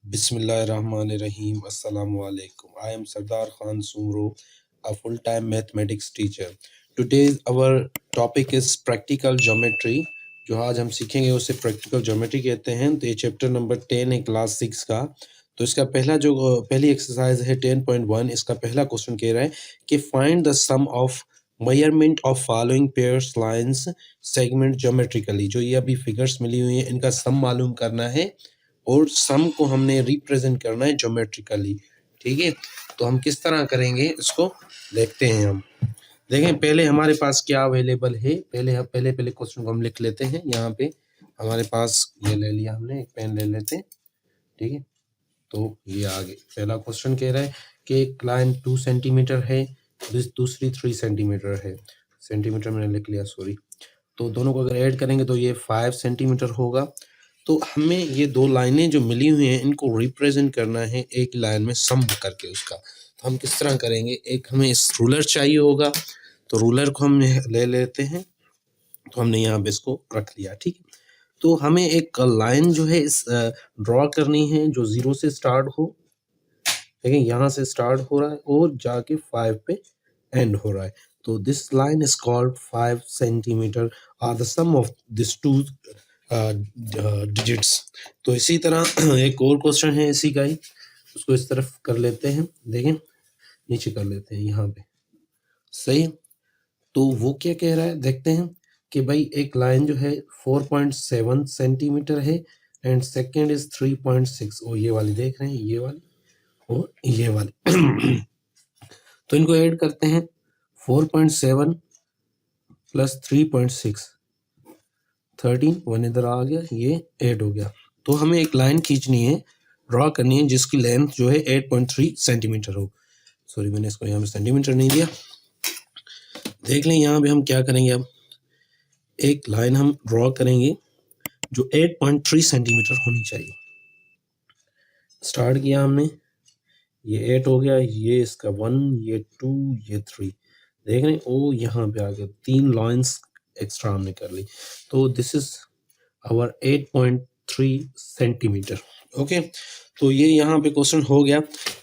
Bismillahirrahmanirrahim. Assalamu alaikum. I am Sardar Khan Sumro, a full-time mathematics teacher. Today our topic is practical geometry. जो आज हम सीखेंगे उसे practical geometry कहते हैं। तो ये चैप्टर नंबर 10 है क्लास 6 का। तो इसका पहली एक्सरसाइज है 10.1। इसका पहला क्वेश्चन कह रहा है कि find the sum of measurement of following pairs lines segment geometrically. जो ये अभी फिगर्स मिली हुई हैं इनका सम मालूम करना है और सम को हमने रिप्रेजेंट करना है ज्योमेट्रिकली। ठीक है, तो हम किस तरह करेंगे इसको देखते हैं। हम देखें पहले हमारे पास क्या अवेलेबल है। पहले क्वेश्चन को हम लिख लेते हैं। यहाँ पे हमारे पास ये ले लिया हमने, एक पेन ले लेते हैं। ठीक है, तो ये आगे पहला क्वेश्चन कह रहा है कि एक लाइन 2 सेंटीमीटर है, दूसरी 3 सेंटीमीटर है। सेंटीमीटर मैंने लिख लिया, सॉरी। तो दोनों को अगर ऐड करेंगे तो ये 5 सेंटीमीटर होगा। तो हमें ये दो लाइनें जो मिली हुई हैं इनको रिप्रेजेंट करना है एक लाइन में सम करके उसका। तो हम किस तरह करेंगे, एक हमें इस रूलर चाहिए होगा, तो रूलर को हम ले लेते हैं। तो हमने यहाँ पे इसको रख लिया। ठीक है, तो हमें एक लाइन जो है इस ड्रॉ करनी है जो 0 से स्टार्ट हो। देखिए यहाँ से स्टार्ट हो रहा है और जाके 5 पे एंड हो रहा है। तो this line is called 5 centimetre are the sum of this two digits. तो इसी तरह एक और क्वेश्चन है इसी का ही, उसको इस तरफ कर लेते हैं। देखें नीचे कर लेते हैं यहाँ पे, सही। तो वो क्या कह रहा है देखते हैं कि भाई एक लाइन जो है 4.7 सेंटीमीटर है एंड सेकेंड इज 3.6। और ये वाली देख रहे हैं, ये वाली और ये वाली तो इनको ऐड करते हैं। 4.7 प्लस 3.6 13, 1 इधर आ गया, ये 8 हो गया। तो हमें एक लाइन खींचनी है, ड्रॉ करनी है जिसकी लेंथ जो है 8.3 सेंटीमीटर हो। सॉरी मैंने इसको यहाँ पे सेंटीमीटर नहीं दिया। देख लें यहाँ पे हम क्या करेंगे। अब एक लाइन हम ड्रॉ करेंगे जो 8.3 सेंटीमीटर होनी चाहिए। स्टार्ट किया हमने, ये 8 हो गया, ये इसका 1, ये 2, ये 3। देख रहे हैं, ओ यहाँ पे आ गया, 3 लाइन्स एक्स्ट्रा हमने कर ली। तो this is our 8.3 centimetre. Okay, तो ये यहाँ पे क्वेश्चन हो गया।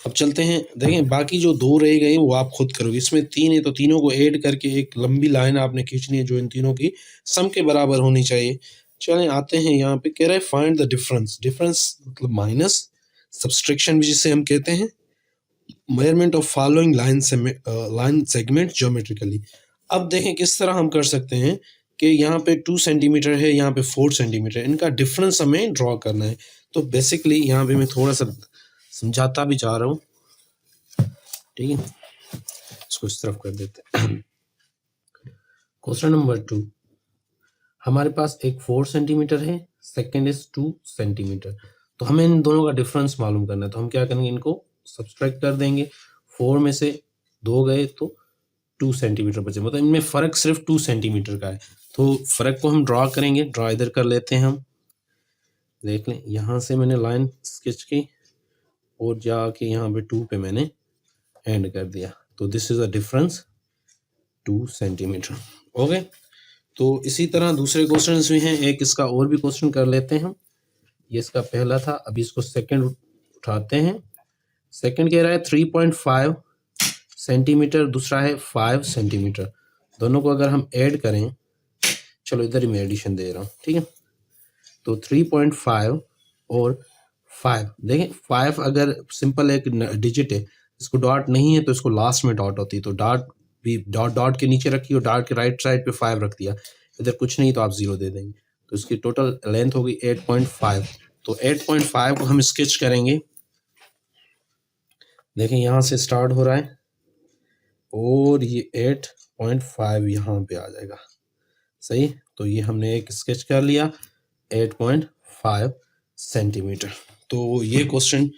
अब चलते हैं, देखें बाकी जो 2 रह गए वो आप खुद करोगे। इसमें 3 है तो तीनों को ऐड करके एक लंबी लाइन आपने खींचनी है जो इन तीनों की सम के बराबर होनी चाहिए। चलें आते हैं, यहाँ पे कह रहा है फाइंड द डिफरेंस। डिफरेंस मतलब माइनस, सब्सट्रैक्शन भी जिसे हम कहते हैं, measurement of following line segment geometrically. अब देखें किस तरह हम कर सकते हैं कि यहाँ पे 2 सेंटीमीटर है, यहाँ पे 4 सेंटीमीटर, इनका डिफरेंस हमें ड्रॉ करना है। तो बेसिकली यहाँ पे मैं थोड़ा सा समझाता भी जा रहा हूँ। ठीक है, इसको इस तरफ कर देते हैं। क्वेश्चन नंबर 2, हमारे पास एक 4 सेंटीमीटर है, सेकेंड इज 2 सेंटीमीटर। तो हमें इन दोनों का डिफरेंस मालूम करना है। तो हम क्या करेंगे, इनको सब्सट्रैक्ट कर देंगे। 4 में से 2 गए तो 2 सेंटीमीटर बचे, मतलब इनमें फ़र्क सिर्फ 2 सेंटीमीटर का है। तो फ़र्क को हम ड्रॉ करेंगे। ड्रॉ इधर कर लेते हैं हम। देख लें यहाँ से मैंने लाइन स्केच की और जाके यहाँ पे 2 पे मैंने एंड कर दिया। तो this is a difference 2 centimetre. Okay, तो इसी तरह दूसरे क्वेश्चन भी हैं। एक इसका और भी क्वेश्चन कर लेते हैं हम। ये इसका पहला था, अभी इसको सेकेंड उठाते हैं। सेकेंड कह रहा है 3.5 सेंटीमीटर, दूसरा है 5 सेंटीमीटर। दोनों को अगर हम ऐड करें, चलो इधर ही मैं एडिशन दे रहा हूँ। ठीक है, तो 3.5 और 5, देखें 5 अगर सिंपल एक डिजिट है, इसको डॉट नहीं है तो इसको लास्ट में डॉट होती है। तो डॉट भी डॉट के नीचे रखी और डॉट के राइट साइड पे 5 रख दिया। इधर कुछ नहीं तो आप 0 दे देंगे। तो इसकी टोटल लेंथ होगी 8.5। तो 8.5 को हम स्केच करेंगे। देखें यहाँ से स्टार्ट हो रहा है और ये 8.5 यहाँ पे आ जाएगा, सही। तो ये हमने एक स्केच कर लिया 8.5 सेंटीमीटर। तो ये क्वेश्चन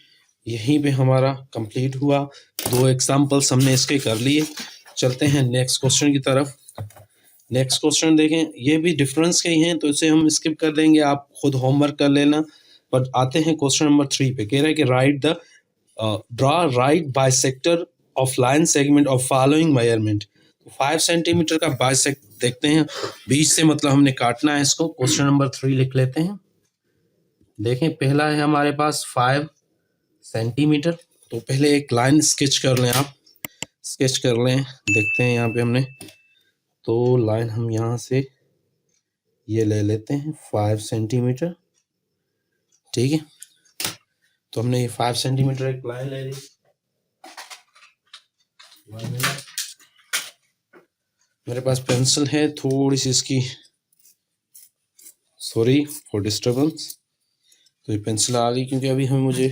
यहीं पे हमारा कंप्लीट हुआ। 2 एग्जाम्पल्स हमने इसके कर लिए। चलते हैं नेक्स्ट क्वेश्चन की तरफ। नेक्स्ट क्वेश्चन देखें, ये भी डिफरेंस के ही हैं तो इसे हम स्किप कर देंगे, आप खुद होमवर्क कर लेना। पर आते हैं क्वेश्चन नंबर 3 पे। कह रहा है कि right the draw right bisector of line segment of following measurement. 5 centimetre का बाइसेक्ट देखते हैं, बीच से मतलब हमने काटना है इसको। क्वेश्चन नंबर 3 लिख लेते हैं। देखें पहला है हमारे पास 5 सेंटीमीटर, तो पहले एक लाइन स्केच कर लें, आप स्केच कर लें। देखते हैं यहाँ पे हमने, तो लाइन हम यहाँ से ये ले लेते हैं 5 सेंटीमीटर, ठीक है। तो हमने ये 5 सेंटीमीटर एक लाइन ले ली। मेरे पास पेंसिल है, थोड़ी सी इसकी सॉरी फॉर डिस्टर्बेंस, तो ये पेंसिल आ गई, क्योंकि अभी हमें मुझे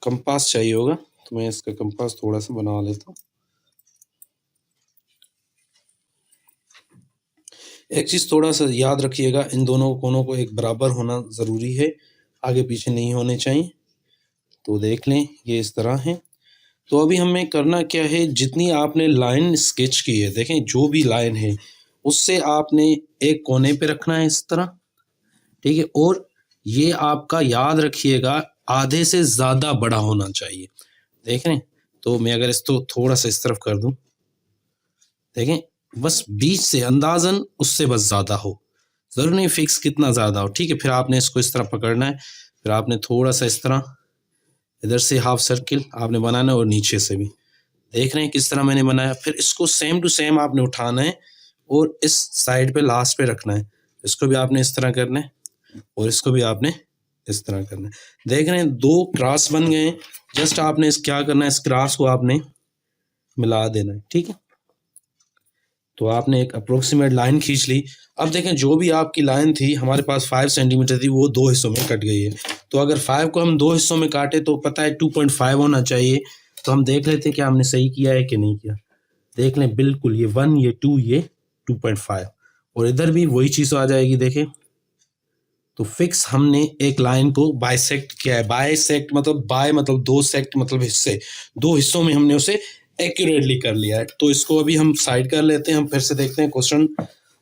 कंपास चाहिए होगा, तो मैं इसका कंपास थोड़ा सा बना लेता हूँ। एक चीज़ थोड़ा सा याद रखिएगा, इन दोनों कोनों को एक बराबर होना ज़रूरी है, आगे पीछे नहीं होने चाहिए। तो देख लें ये इस तरह है। तो अभी हमें करना क्या है, जितनी आपने लाइन स्केच की है, देखें जो भी लाइन है उससे आपने एक कोने पे रखना है इस तरह, ठीक है। और ये आपका याद रखिएगा आधे से ज़्यादा बड़ा होना चाहिए। देख रहे हैं, तो मैं अगर इसको थोड़ा सा इस तरफ कर दूं, देखें बस बीच से अंदाजन उससे बस ज़्यादा हो, ज़रूर नहीं फिक्स कितना ज़्यादा हो, ठीक है। फिर आपने इसको इस तरह पकड़ना है, फिर आपने थोड़ा सा इस तरह इधर से हाफ सर्किल आपने बनाना है, और नीचे से भी देख रहे हैं किस तरह मैंने बनाया। फिर इसको सेम टू सेम आपने उठाना है और इस साइड पे लास्ट पे रखना है। इसको भी आपने इस तरह करना है और इसको भी आपने इस तरह करना है। देख रहे हैं 2 क्रॉस बन गए। जस्ट आपने इस क्या करना है, इस क्रॉस को आपने मिला देना है, ठीक है। तो आपने एक अप्रोक्सीमेट लाइन खींच ली। अब देखें जो भी आपकी लाइन थी हमारे पास 5 सेंटीमीटर थी, वो 2 हिस्सों में कट गई है। तो अगर 5 को हम 2 हिस्सों में काटे तो पता है 2.5 होना चाहिए। तो हम देख लेते हैं कि हमने सही किया है कि नहीं किया। देख लें बिल्कुल ये 1 ये 2 ये 2.5, और इधर भी वही चीज़ आ जाएगी। देखें तो फिक्स हमने एक लाइन को बाइसेक्ट किया है। बाइसेक्ट मतलब बाय मतलब 2 सेक्ट मतलब हिस्से, 2 हिस्सों में हमने उसे एक्यूरेटली कर लिया है। तो इसको अभी हम साइड कर लेते हैं। हम फिर से देखते हैं क्वेश्चन।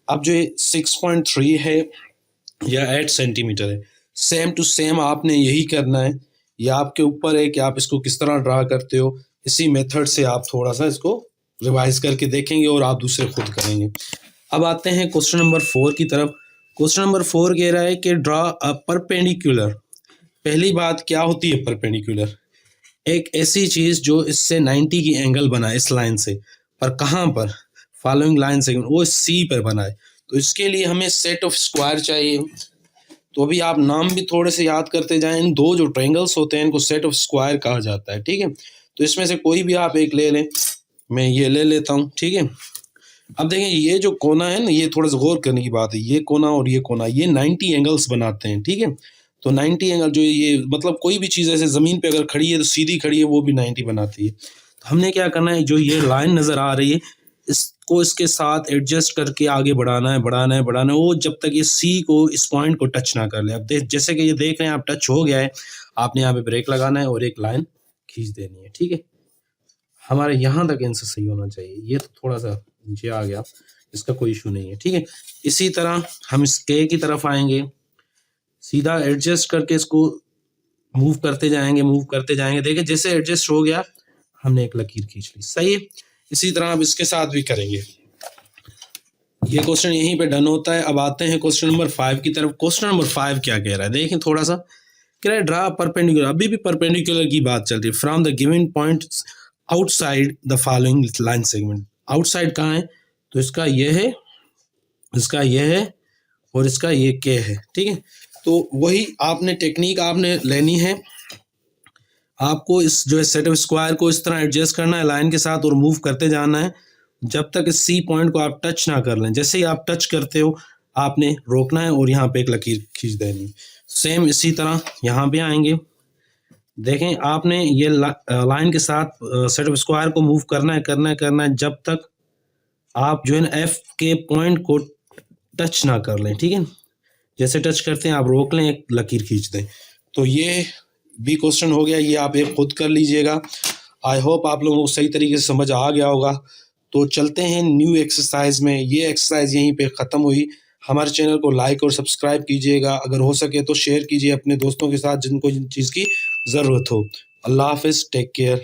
अब जो 6.3 है या 8 सेंटीमीटर है, सेम टू सेम आपने यही करना है। ये आपके ऊपर है कि आप इसको किस तरह ड्रा करते हो। इसी मेथड से आप थोड़ा सा इसको रिवाइज करके देखेंगे और आप दूसरे खुद करेंगे। अब आते हैं क्वेश्चन नंबर 4 की तरफ। क्वेश्चन नंबर 4 कह रहा है कि ड्रा अ परपेंडिकुलर। पहली बात क्या होती है परपेंडिकुलर? एक ऐसी चीज जो इससे 90 की एंगल बनाए इस लाइन से, पर कहाँ पर? फॉलोइंग लाइन सेगमेंट, वो सी पर बनाए। तो इसके लिए हमें सेट ऑफ स्क्वायर चाहिए। तो अभी आप नाम भी थोड़े से याद करते जाएं। इन 2 जो ट्रायंगल्स होते हैं इनको सेट ऑफ स्क्वायर कहा जाता है, ठीक है। तो इसमें से कोई भी आप एक ले लें, मैं ये ले लेता हूँ, ठीक है। अब देखें ये जो कोना है ना, ये थोड़ा सा गौर करने की बात है। ये कोना और ये कोना, ये 90 एंगल्स बनाते हैं, ठीक है। तो 90 एंगल जो ये मतलब कोई भी चीज़ ऐसे ज़मीन पे अगर खड़ी है तो सीधी खड़ी है, वो भी 90 बनाती है। तो हमने क्या करना है, जो ये लाइन नज़र आ रही है इसको इसके साथ एडजस्ट करके आगे बढ़ाना है, बढ़ाना है, बढ़ाना है, वो जब तक ये सी को इस पॉइंट को टच ना कर ले। अब जैसे कि ये देख रहे हैं आप, टच हो गया है, आपने यहाँ पे ब्रेक लगाना है और एक लाइन खींच देनी है, ठीक है। हमारे यहाँ तक आंसर सही होना चाहिए। ये तो थोड़ा सा नीचे आ गया, इसका कोई इशू नहीं है, ठीक है। इसी तरह हम इस के की तरफ आएंगे, सीधा एडजस्ट करके इसको मूव करते जाएंगे, मूव करते जाएंगे। देखिए जैसे एडजस्ट हो गया, हमने एक लकीर खींच ली, सही है। इसी तरह अब इसके साथ भी करेंगे। ये क्वेश्चन यहीं पे डन होता है। अब आते हैं क्वेश्चन नंबर 5 की तरफ। क्वेश्चन नंबर 5 क्या कह रहा है, देखें थोड़ा सा। कह रहा है ड्रा परपेंडिकुलर, अभी भी परपेंडिकुलर की बात चल रही है, from the given point outside the following line segment. Outside कहाँ है? तो इसका ये है, इसका ये है, और इसका ये के है, ठीक है। तो वही आपने टेक्निक आपने लेनी है। आपको इस जो है सेट ऑफ स्क्वायर को इस तरह एडजस्ट करना है लाइन के साथ और मूव करते जाना है जब तक इस सी पॉइंट को आप टच ना कर लें। जैसे ही आप टच करते हो आपने रोकना है और यहाँ पे एक लकीर खींच देनी। सेम इसी तरह यहाँ पे आएंगे। देखें आपने ये लाइन के साथ सेट ऑफ स्क्वायर को मूव करना है, करना है, करना है, जब तक आप जो है ना एफ के पॉइंट को टच ना कर लें, ठीक है। जैसे टच करते हैं आप रोक लें, एक लकीर खींच दें। तो ये भी क्वेश्चन हो गया, ये आप एक खुद कर लीजिएगा। आई होप आप लोगों को सही तरीके से समझ आ गया होगा। तो चलते हैं न्यू एक्सरसाइज में। ये एक्सरसाइज यहीं पे ख़त्म हुई। हमारे चैनल को लाइक और सब्सक्राइब कीजिएगा, अगर हो सके तो शेयर कीजिए अपने दोस्तों के साथ जिनको जिन चीज़ की ज़रूरत हो। अल्लाह हाफिज़, टेक केयर।